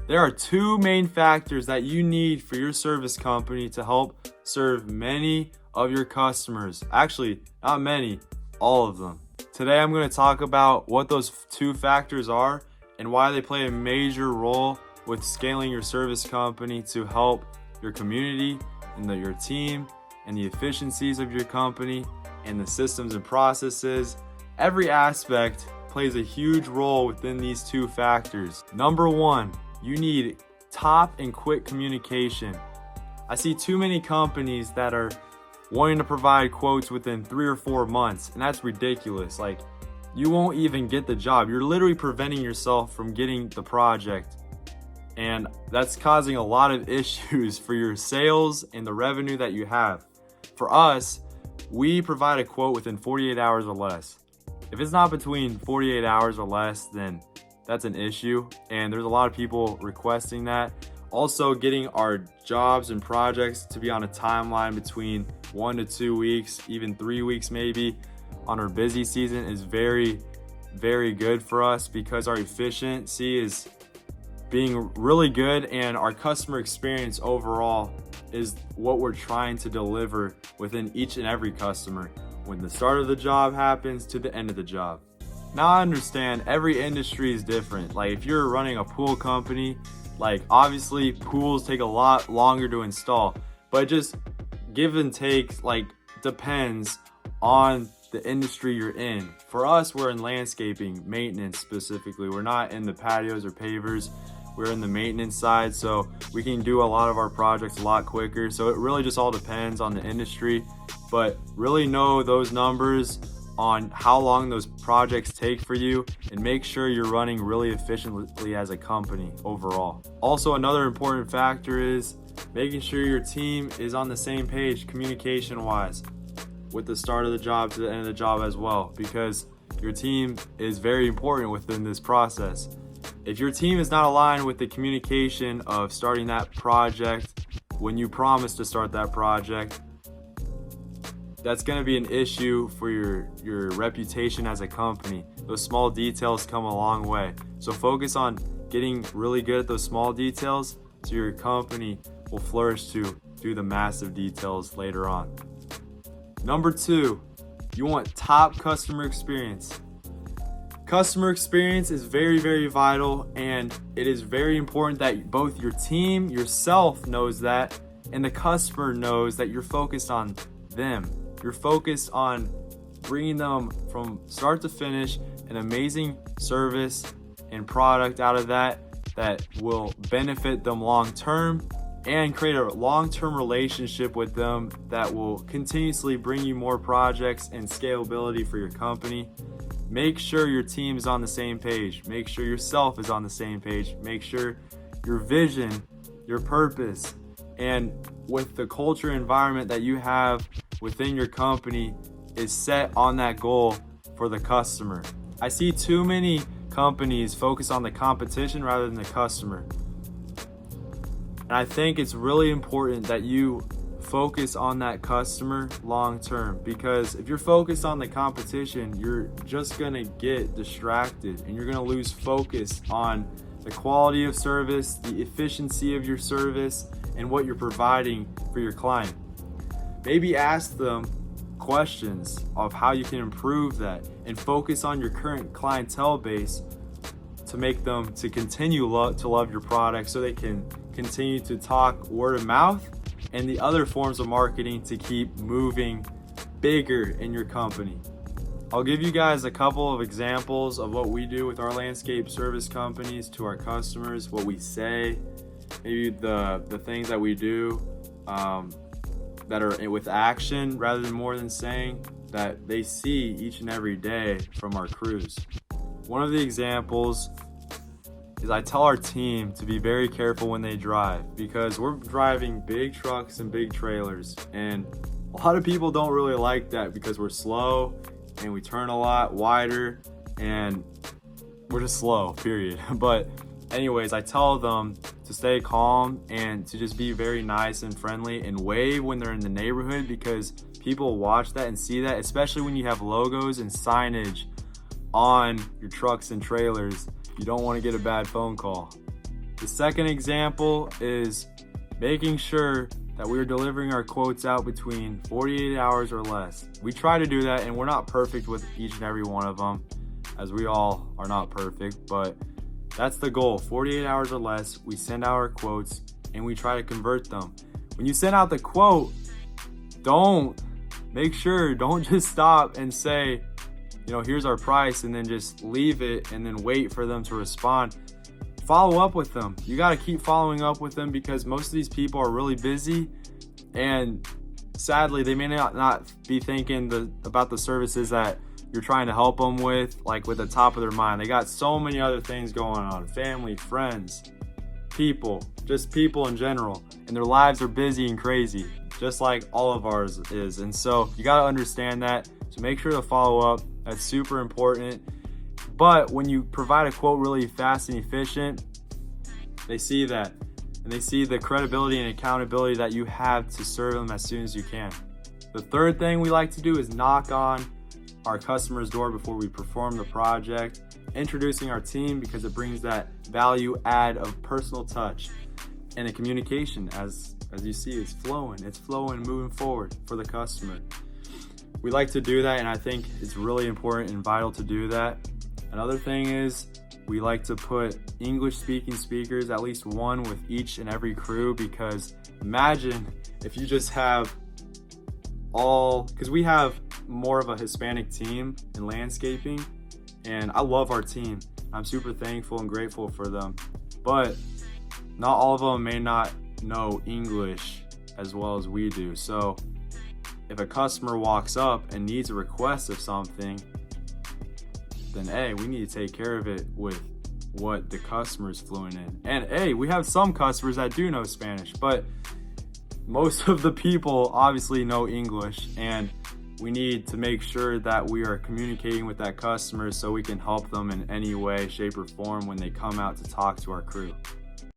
There are two main factors that you need for your service company to help serve many of your customers. Actually, not many, all of them. Today, I'm going to talk about what those two factors are and why they play a major role with scaling your service company to help your community and your team and the efficiencies of your company and the systems and processes. Every aspect plays a huge role within these two factors. Number one, you need top and quick communication. I see too many companies that are wanting to provide quotes within 3 or 4 months, and that's ridiculous. Like, you won't even get the job. You're literally preventing yourself from getting the project, and that's causing a lot of issues for your sales and the revenue that you have. For us, we provide a quote within 48 hours or less. If it's not between 48 hours or less, then that's an issue, and there's a lot of people requesting that. Also, getting our jobs and projects to be on a timeline between 1 to 2 weeks, even 3 weeks maybe, on our busy season is very, very good for us because our efficiency is being really good and our customer experience overall is what we're trying to deliver within each and every customer when the start of the job happens to the end of the job. Now, I understand every industry is different. Like, if you're running a pool company, like, obviously pools take a lot longer to install, but just give and take, like, depends on the industry you're in. For us, we're in landscaping, maintenance specifically. We're not in the patios or pavers. We're in the maintenance side, so we can do a lot of our projects a lot quicker. So it really just all depends on the industry, but really know those numbers on how long those projects take for you and make sure you're running really efficiently as a company overall. Also, another important factor is making sure your team is on the same page communication wise with the start of the job to the end of the job as well, because your team is very important within this process. If your team is not aligned with the communication of starting that project when you promise to start that project, that's going to be an issue for your reputation as a company. Those small details come a long way. So focus on getting really good at those small details so your company will flourish to do the massive details later on. Number two, you want top customer experience. Customer experience is very, very vital, and it is very important that both your team, yourself knows that, and the customer knows that you're focused on them. You're focused on bringing them from start to finish an amazing service and product out of that will benefit them long term and create a long-term relationship with them that will continuously bring you more projects and scalability for your company. Make sure your team is on the same page. Make sure yourself is on the same page. Make sure your vision, your purpose, and with the culture environment that you have within your company is set on that goal for the customer. I see too many companies focus on the competition rather than the customer. And I think it's really important that you focus on that customer long term, because if you're focused on the competition, you're just gonna get distracted and you're gonna lose focus on the quality of service, the efficiency of your service, and what you're providing for your client. Maybe ask them questions of how you can improve that and focus on your current clientele base to make them to continue to love your product so they can continue to talk word of mouth and the other forms of marketing to keep moving bigger in your company. I'll give you guys a couple of examples of what we do with our landscape service companies to our customers, what we say, maybe the things that we do that are with action rather than more than saying, that they see each and every day from our crews. One of the examples is I tell our team to be very careful when they drive, because we're driving big trucks and big trailers, and a lot of people don't really like that because we're slow and we turn a lot wider and we're just slow, period. But anyways, I tell them to stay calm and to just be very nice and friendly and wave when they're in the neighborhood, because people watch that and see that, especially when you have logos and signage on your trucks and trailers. You don't want to get a bad phone call. The second example is making sure that we're delivering our quotes out between 48 hours or less. We try to do that, and we're not perfect with each and every one of them, as we all are not perfect, but that's the goal. 48 hours or less, we send out our quotes and we try to convert them. When you send out the quote, don't just stop and say, here's our price, and then just leave it and then wait for them to respond. Follow up with them. You got to keep following up with them, because most of these people are really busy, and sadly they may not be thinking about the services that you're trying to help them with, like with the top of their mind. They got so many other things going on, family, friends, people, just people in general, and their lives are busy and crazy, just like all of ours is. And so you got to understand that. So make sure to follow up. That's super important. But when you provide a quote really fast and efficient, they see that, and they see the credibility and accountability that you have to serve them as soon as you can. The third thing we like to do is knock on our customer's door before we perform the project, introducing our team, because it brings that value add of personal touch, and the communication, as you see, it's flowing, moving forward for the customer. We like to do that, and I think it's really important and vital to do that. Another thing is we like to put English speaking speakers, at least one with each and every crew, because imagine if you just have because we have more of a Hispanic team in landscaping, and I love our team. I'm super thankful and grateful for them, but not all of them may not know English as well as we do. So if a customer walks up and needs a request of something, then we need to take care of it with what the customer's fluent in. And we have some customers that do know Spanish, but most of the people obviously know English, and we need to make sure that we are communicating with that customer so we can help them in any way, shape, or form when they come out to talk to our crew.